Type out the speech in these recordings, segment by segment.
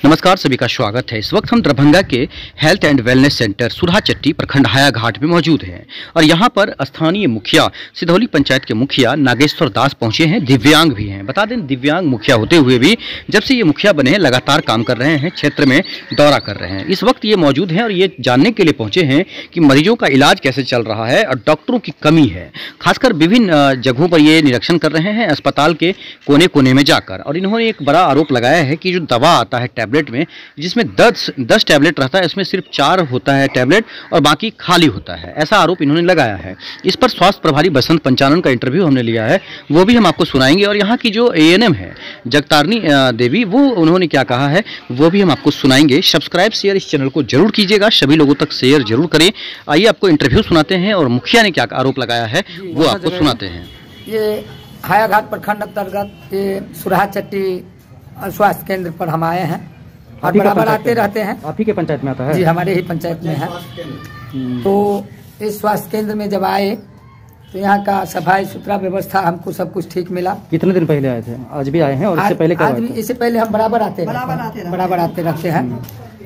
नमस्कार, सभी का स्वागत है। इस वक्त हम दरभंगा के हेल्थ एंड वेलनेस सेंटर सुरहाचट्टी प्रखंड हाया घाट में मौजूद हैं और यहाँ पर स्थानीय मुखिया सिधौली पंचायत के मुखिया नागेश्वर दास पहुंचे हैं। दिव्यांग भी हैं। बता दें, दिव्यांग मुखिया होते हुए भी जब से ये मुखिया बने हैं लगातार काम कर रहे हैं, क्षेत्र में दौरा कर रहे हैं। इस वक्त ये मौजूद हैं और ये जानने के लिए पहुंचे हैं कि मरीजों का इलाज कैसे चल रहा है और डॉक्टरों की कमी है। खासकर विभिन्न जगहों पर ये निरीक्षण कर रहे हैं, अस्पताल के कोने कोने में जाकर। और इन्होंने एक बड़ा आरोप लगाया है कि जो दवा आता है टैबलेट में, जिसमें 10 टैबलेट रहता है, इसमें सिर्फ 4 होता है टैबलेट और बाकी खाली होता है। ऐसा आरोप इन्होंने लगाया है। इस पर स्वास्थ्य प्रभारी बसंत पंचानन का इंटरव्यू हमने लिया है, वो भी हम आपको सुनाएंगे। और यहाँ की जो एएनएम है जगतारनी देवी, वो उन्होंने क्या कहा है वो भी हम आपको सुनाएंगे। सब्सक्राइब शेयर इस चैनल को जरूर कीजिएगा, सभी लोगों तक शेयर जरूर करें। आइए आपको इंटरव्यू सुनाते हैं और मुखिया ने क्या आरोप लगाया है वो आपको सुनाते हैं। ये हायाघाट प्रखंड अंतर्गत ये सुरहाचट्टी स्वास्थ्य केंद्र पर हम आए हैं और बराबर आते रहते हैं। आप ही के पंचायत में आता है? जी, हमारे ही पंचायत में है। तो इस स्वास्थ्य केंद्र में जब आए तो यहाँ का सफाई सुथरा व्यवस्था हमको सब कुछ ठीक मिला। कितने दिन पहले आए थे? आज भी आए हैं? और इससे पहले कब आए थे? इससे पहले हम बराबर आते रहते हैं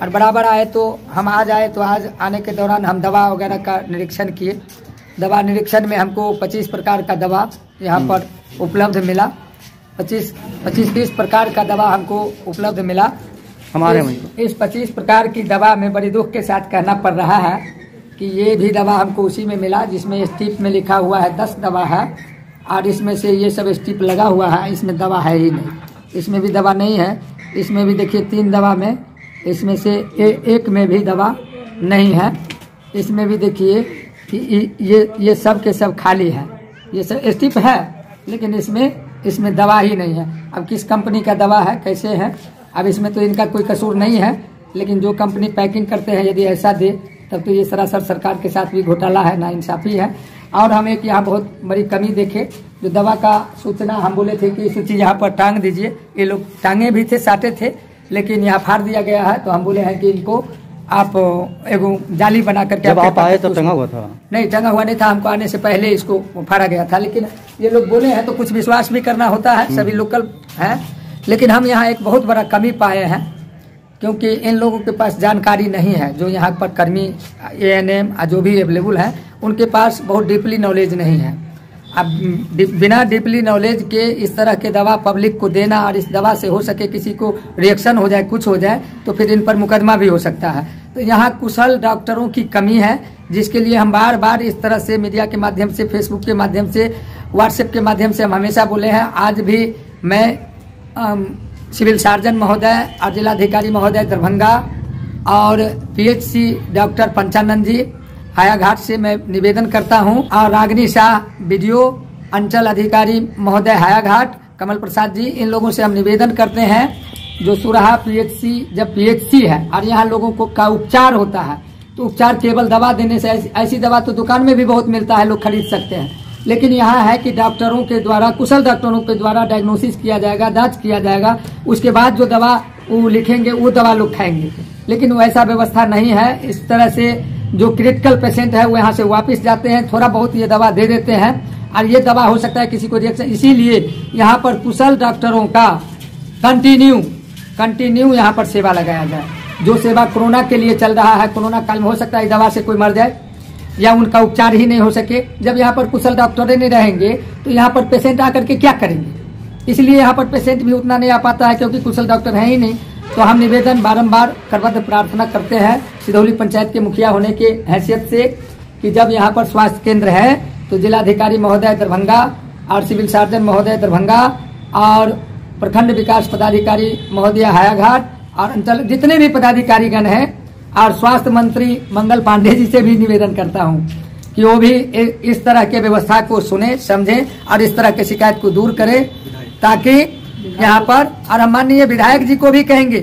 और बराबर आए तो हम आज आए तो आज आने के दौरान हम दवा वगैरह का निरीक्षण किए। दवा निरीक्षण में हमको 25 प्रकार का दवा यहाँ पर उपलब्ध मिला। 25-30 प्रकार का दवा हमको उपलब्ध मिला हमारे में। इस 25 प्रकार की दवा में बड़ी दुख के साथ कहना पड़ रहा है कि ये भी दवा हमको उसी में मिला जिसमें स्टिप में लिखा हुआ है 10 दवा है और इसमें से ये सब स्टिप लगा हुआ है, इसमें दवा है ही नहीं। इसमें भी दवा नहीं है। इसमें भी देखिए 3 दवा में, इसमें से एक में भी दवा नहीं है। इसमें भी देखिए कि ये सब के सब खाली है। ये सब स्टिप है लेकिन इसमें दवा ही नहीं है। अब किस कंपनी का दवा है, कैसे है, अब इसमें तो इनका कोई कसूर नहीं है, लेकिन जो कंपनी पैकिंग करते हैं यदि ऐसा दे तब तो ये सरासर सरकार के साथ भी घोटाला है, नाइंसाफी है। और हम एक यहाँ बहुत बड़ी कमी देखे, जो दवा का सूचना हम बोले थे कि सूची यहाँ पर टांग दीजिए, ये लोग टांगे भी थे, साटे थे, लेकिन यहाँ फाड़ दिया गया है। तो हम बोले हैं कि इनको आप एगो जाली बना करके। जब आप आए तब टंगा हुआ था? नहीं, टंगा हुआ नहीं था। हमको आने से पहले इसको फाड़ा गया था, लेकिन ये लोग बोले हैं तो कुछ विश्वास भी करना होता है, सभी लोकल हैं। लेकिन हम यहाँ एक बहुत बड़ा कमी पाए हैं क्योंकि इन लोगों के पास जानकारी नहीं है। जो यहाँ पर कर्मी एएनएम जो भी अवेलेबल है उनके पास बहुत डीपली नॉलेज नहीं है। अब बिना डीपली नॉलेज के इस तरह के दवा पब्लिक को देना और इस दवा से हो सके किसी को रिएक्शन हो जाए, कुछ हो जाए, तो फिर इन पर मुकदमा भी हो सकता है। तो यहाँ कुशल डॉक्टरों की कमी है, जिसके लिए हम बार बार इस तरह से मीडिया के माध्यम से, फेसबुक के माध्यम से, व्हाट्सएप के माध्यम से हम हमेशा बोले हैं। आज भी मैं सिविल सर्जन महोदय और जिलाधिकारी महोदय दरभंगा और पीएचसी डॉक्टर पंचानन जी हायाघाट से मैं निवेदन करता हूं, और रागिनी शाह बीडीओ अंचल अधिकारी महोदय हायाघाट कमल प्रसाद जी, इन लोगों से हम निवेदन करते हैं जो सुरहा पीएचसी जब पीएचसी है और यहाँ लोगों को का उपचार होता है तो उपचार केवल दवा देने से, ऐसी दवा तो दुकान में भी बहुत मिलता है, लोग खरीद सकते हैं, लेकिन यहाँ है कि डॉक्टरों के द्वारा, कुशल डॉक्टरों के द्वारा डायग्नोसिस किया जाएगा, जांच किया जाएगा, उसके बाद जो दवा वो लिखेंगे वो दवा लोग खाएंगे। लेकिन वैसा व्यवस्था नहीं है। इस तरह से जो क्रिटिकल पेशेंट है वो यहाँ से वापस जाते हैं, थोड़ा बहुत ये दवा दे देते हैं और ये दवा हो सकता है किसी को रिएक्शन। इसीलिए यहाँ पर कुशल डॉक्टरों का कंटिन्यू यहाँ पर सेवा लगाया जाए। जो सेवा कोरोना के लिए चल रहा है, कोरोना काल में हो सकता है दवा से कोई मर जाए या उनका उपचार ही नहीं हो सके। जब यहाँ पर कुशल डॉक्टर नहीं रहेंगे तो यहाँ पर पेशेंट आकर के क्या करेंगे? इसलिए यहाँ पर पेशेंट भी उतना नहीं आ पाता है क्योंकि कुशल डॉक्टर है ही नहीं। तो हम निवेदन बारंबार करबद्ध प्रार्थना करते हैं सिधौली पंचायत के मुखिया होने के हैसियत से कि जब यहाँ पर स्वास्थ्य केंद्र है तो जिलाधिकारी महोदय दरभंगा और सिविल सर्जन महोदय दरभंगा और प्रखंड विकास पदाधिकारी महोदय हायाघाट और अंचल जितने भी पदाधिकारीगण हैं और स्वास्थ्य मंत्री मंगल पांडे जी से भी निवेदन करता हूं कि वो भी इस तरह के व्यवस्था को सुने, समझे और इस तरह के शिकायत को दूर करे, ताकि यहाँ पर, और हम माननीय विधायक जी को भी कहेंगे,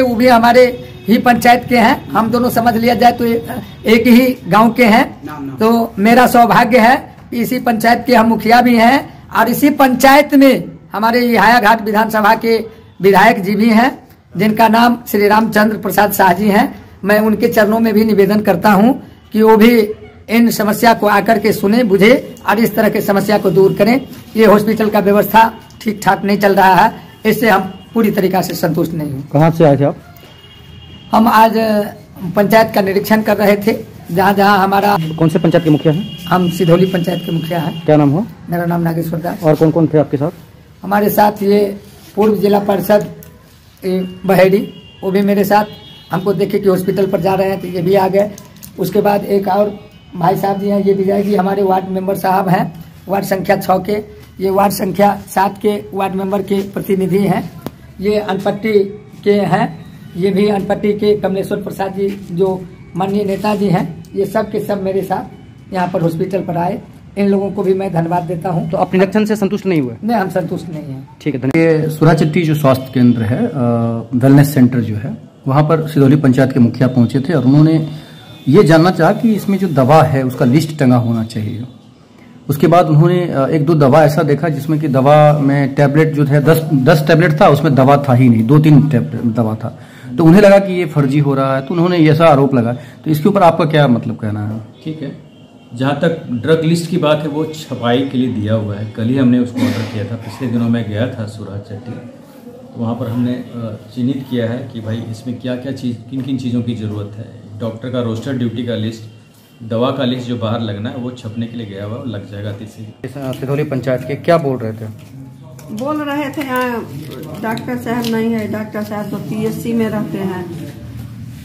वो भी हमारे ही पंचायत के हैं। हम दोनों समझ लिया जाए तो एक ही गांव के हैं। तो मेरा सौभाग्य है कि इसी पंचायत के हम मुखिया भी हैं और इसी पंचायत में हमारे हायाघाट विधानसभा के विधायक जी भी हैं, जिनका नाम श्री रामचंद्र प्रसाद शाह जी हैं। मैं उनके चरणों में भी निवेदन करता हूं कि वो भी इन समस्या को आकर के सुने, बुझे और इस तरह के समस्या को दूर करें। ये हॉस्पिटल का व्यवस्था ठीक ठाक नहीं चल रहा है, इससे हम पूरी तरीका से संतुष्ट नहीं हूँ। कहाँ से आए थे आप? हम आज पंचायत का निरीक्षण कर रहे थे, जहाँ जहाँ हमारा। कौन से पंचायत के मुखिया हैं? हम सिधौली पंचायत के मुखिया हैं। क्या नाम हो? मेरा नाम नागेश्वर दास। और कौन कौन थे आपके साथ? हमारे साथ ये पूर्व जिला परिषद बहेड़ी, वो भी मेरे साथ। हमको देखे कि हॉस्पिटल पर जा रहे हैं तो ये भी आ गए। उसके बाद एक और भाई साहब जी हैं, ये विजय जी हमारे वार्ड मेंबर साहब हैं, वार्ड संख्या 6 के। ये वार्ड संख्या 7 के वार्ड मेंबर के प्रतिनिधि हैं। ये अनपट्टी के हैं, ये भी अनपट्टी के कमलेश्वर प्रसाद जी जो माननीय नेताजी हैं, ये सब के सब मेरे साथ यहाँ पर हॉस्पिटल पर आए। इन लोगों को भी मैं धन्यवाद देता हूँ। तो आप निरीक्षण से संतुष्ट नहीं हुए? नहीं, हम संतुष्ट नहीं हैं। ठीक है, धन्यवाद। ये सुराचट्टी जो स्वास्थ्य केंद्र है, वेलनेस सेंटर जो है, वहाँ पर सिधौली पंचायत के मुखिया पहुंचे थे और उन्होंने ये जानना चाहा कि इसमें जो दवा है उसका लिस्ट टंगा होना चाहिए। उसके बाद उन्होंने 1-2 दवा ऐसा देखा जिसमें कि दवा में टैबलेट जो है 10 टैबलेट था, उसमें दवा था ही नहीं, 2-3 टैबलेट दवा था। तो उन्हें लगा कि ये फर्जी हो रहा है, तो उन्होंने ऐसा आरोप लगा। तो इसके ऊपर आपका क्या मतलब कहना है? ठीक है, जहाँ तक ड्रग लिस्ट की बात है वो छपाई के लिए दिया हुआ है। कल ही हमने उसको ऑर्डर किया था। पिछले दिनों मैं गया था सुराचट्टी, तो वहाँ पर हमने चिन्हित किया है कि भाई इसमें क्या क्या चीज़, किन किन चीज़ों की ज़रूरत है। डॉक्टर का रोस्टर ड्यूटी का लिस्ट, दवा का लिस्ट जो बाहर लगना है वो छपने के लिए गया हुआ, लग जाएगा। सिधौली पंचायत के क्या बोल रहे थे? बोल रहे थे यहाँ डॉक्टर साहब नहीं है, डॉक्टर साहब तो PSC में रहते हैं,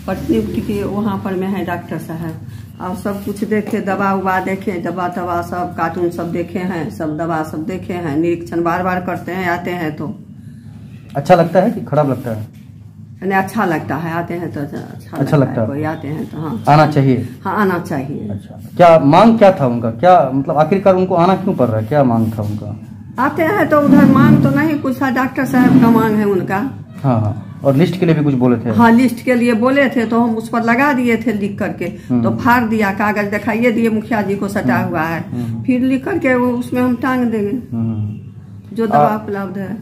पटनी की वहाँ पर में है डॉक्टर साहब। और सब कुछ देखे, दवा उवा देखे, दवा सब कार्टून सब देखे हैं, सब दवा सब देखे हैं। निरीक्षण बार बार करते हैं, आते हैं तो। अच्छा लगता है कि खराब लगता है? नहीं, अच्छा लगता है, आते हैं तो अच्छा लगता है। कोई आते हैं तो हाँ आना चाहिए। हाँ, आना चाहिए। अच्छा, क्या मांग क्या था उनका? क्या मतलब आखिरकार उनको आना क्यों पड़ रहा है? क्या मांग था उनका? आते हैं तो उधर मांग तो नहीं कुछ था, डॉक्टर साहब का मांग है उनका। हाँ हाँ, और लिस्ट के लिए भी कुछ बोले थे? हाँ, लिस्ट के लिए बोले थे तो हम उस पर लगा दिए थे लिख करके। तो फाड़ दिया, कागज दिखाइए दिए मुखिया जी को सटा हुआ है, फिर लिख करके वो उसमें हम टांग देंगे जो दवा उपलब्ध है।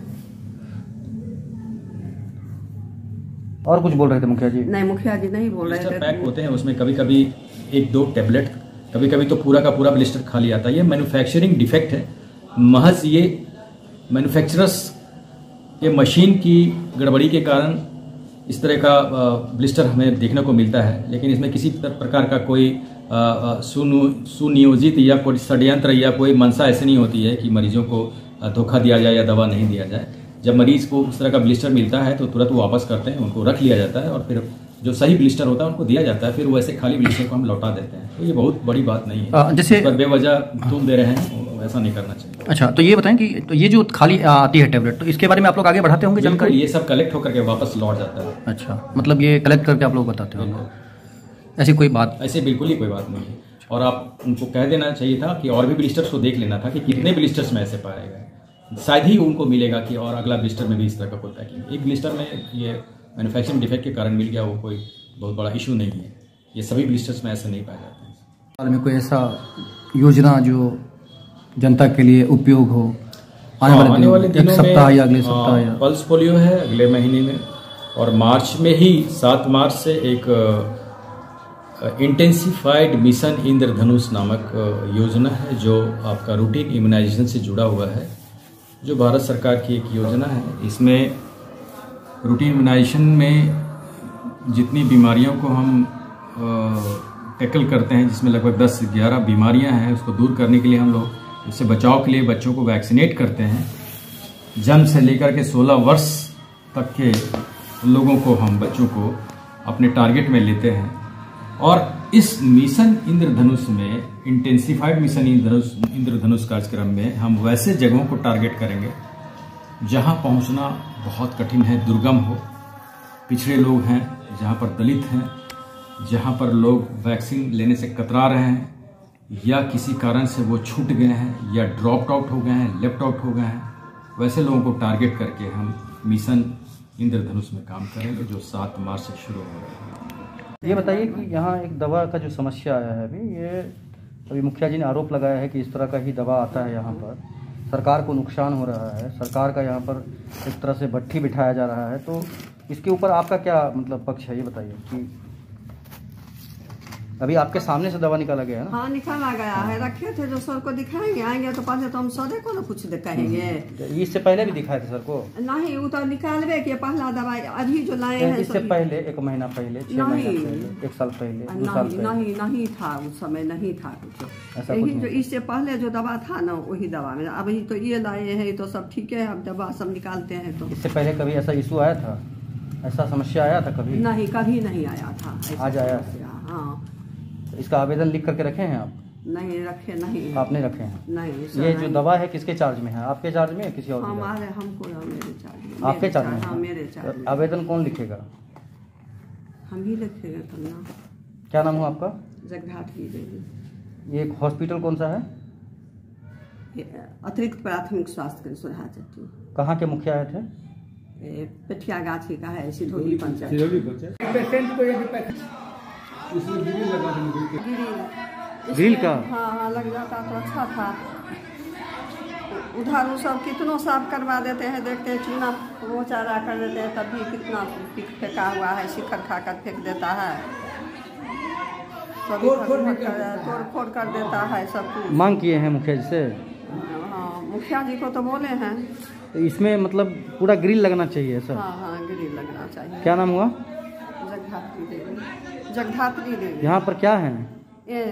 और कुछ बोल रहे थे मुखिया जी? नहीं, मुखिया जी नहीं बोल रहे थे। पैक होते हैं उसमें कभी कभी 1-2 टैबलेट, कभी कभी तो पूरा का पूरा ब्लिस्टर खाली आता है। ये मैन्युफैक्चरिंग डिफेक्ट है महज। ये मैन्युफैक्चरर्स के मशीन की गड़बड़ी के कारण इस तरह का ब्लिस्टर हमें देखने को मिलता है। लेकिन इसमें किसी प्रकार का कोई सुनियोजित या कोई षड्यंत्र या कोई मंशा ऐसी नहीं होती है कि मरीजों को धोखा दिया जाए या दवा नहीं दिया जाए। जब मरीज को उस तरह का ब्लिस्टर मिलता है तो तुरंत वो वापस करते हैं, उनको रख लिया जाता है और फिर जो सही ब्लिस्टर होता है उनको दिया जाता है, फिर वैसे खाली ब्लिस्टर को हम लौटा देते हैं। तो ये बहुत बड़ी बात नहीं है। जैसे पर बेवजह तुम दे रहे हैं, ऐसा नहीं करना चाहिए। अच्छा, तो ये बताएं कि तो ये जो खाली आती है टैबलेट, तो इसके बारे में आप लोग आगे बढ़ाते होंगे जानकारी? ये सब कलेक्ट होकर के वापस लौट जाता है। अच्छा, मतलब ये कलेक्ट करके आप लोग बताते हो? ऐसी कोई बात? ऐसे बिल्कुल ही कोई बात नहीं है। और आप उनको कह देना चाहिए था कि और भी ब्लिस्टर्स को देख लेना था कि कितने ब्लिस्टर्स में ऐसे पाए गए, शायद ही उनको मिलेगा कि और अगला ब्लिस्टर में भी इस तरह का कोई पैकिंग। एक ब्लिस्टर में ये मैन्युफैक्चरिंग डिफेक्ट के कारण मिल गया, वो कोई बहुत बड़ा इशू नहीं है। ये सभी ब्लिस्टर्स में ऐसे नहीं पाए जाते हैं। हाल में कोई ऐसा योजना जो जनता के लिए उपयोग हो आने वाले दिनों में? सप्ताह या अगले सप्ताह? या पल्स पोलियो है अगले महीने में, और मार्च में ही 7 मार्च से एक इंटेंसिफाइड मिशन इंद्रधनुष नामक योजना है जो आपका रूटीन इम्यूनाइजेशन से जुड़ा हुआ है, जो भारत सरकार की एक योजना है। इसमें रूटीन इम्यूनाइजेशन में जितनी बीमारियों को हम टैकल करते हैं, जिसमें लगभग 10-11 बीमारियां हैं, उसको दूर करने के लिए हम लोग उससे बचाव के लिए बच्चों को वैक्सीनेट करते हैं। जन्म से लेकर के 16 वर्ष तक के लोगों को हम बच्चों को अपने टारगेट में लेते हैं। और इस मिशन इंद्रधनुष में, इंटेंसिफाइड मिशन इंद्रधनुष कार्यक्रम में हम वैसे जगहों को टारगेट करेंगे जहां पहुंचना बहुत कठिन है, दुर्गम हो, पिछड़े लोग हैं, जहां पर दलित हैं, जहां पर लोग वैक्सीन लेने से कतरा रहे हैं या किसी कारण से वो छूट गए हैं या ड्रॉप आउट हो गए हैं, लेफ्ट आउट हो गए हैं, वैसे लोगों को टारगेट करके हम मिशन इंद्रधनुष में काम करेंगे जो 7 मार्च से शुरू हो रहा है। ये बताइए कि यहाँ एक दवा का जो समस्या आया है अभी मुखिया जी ने आरोप लगाया है कि इस तरह का ही दवा आता है यहाँ पर, सरकार को नुकसान हो रहा है, सरकार का यहाँ पर एक तरह से भट्ठी बिठाया जा रहा है। तो इसके ऊपर आपका क्या मतलब पक्ष है, ये बताइए कि अभी आपके सामने से दवा निकाला गया है ना? हाँ, निकाला गया है। रखे थे जो सर को दिखाएंगे, आएंगे तो पहले तो हम सर को ना कुछ कहेंगे। इससे पहले भी दिखाए थे सर को? नहीं, वो तो निकालबे के पहला दवाई अभी जो लाए हैं। इससे पहले 1 महीना पहले, 6 महीना पहले, 1 साल पहले, 2 साल पहले? नहीं था, उस समय नहीं था कुछ। ऐसा यही कुछ जो इससे पहले जो दवा था ना, वही दवा में अभी तो ये लाए हैं, तो सब ठीक है। अब दवा सब निकालते हैं। तो इससे पहले कभी ऐसा इशू आया था, ऐसा समस्या आया था कभी? नहीं, कभी नहीं आया था। आज आया? हाँ। इसका आवेदन लिख करके रखे हैं आप? नहीं रखे, नहीं आपने रखे हैं? नहीं। ये जो दवा है किसके चार्ज में है? आपके चार्ज में या किसी और? हमारे, हमको मेरे चार्ज में। आपके चार्ज में? हाँ, मेरे चार्ज में। आवेदन कौन लिखेगा? हम ही लिखेंगे तब ना। क्या नाम हुआ आपका? जगधात्री देवी। ये हॉस्पिटल कौन सा है? अतिरिक्त प्राथमिक स्वास्थ्य केंद्र सुरहा चट्टी। कहाँ के मुखिया आए थे? पेठिया गाछी का है, सिधौली पंचायत। पेशेंट को यदि ग्रिल का? हाँ, लग जाता तो अच्छा था। उधर वो सब कितनों साफ करवा देते हैं, देखते हैं चूना वो चारा कर देते हैं, तब भी कितना फेंका हुआ है, शिखर खा कर फेंक देता है, तोड़ फोड़ कर देता है सब कुछ। मांग किए हैं मुखिया जी से? हाँ, मुखिया जी को तो बोले हैं। तो इसमें मतलब पूरा ग्रिल लगना चाहिए सर? हाँ, ग्रिल लगना चाहिए। क्या नाम हुआ? जगधात्री देवी। जगधात्री देवी। यहाँ पर क्या है? ये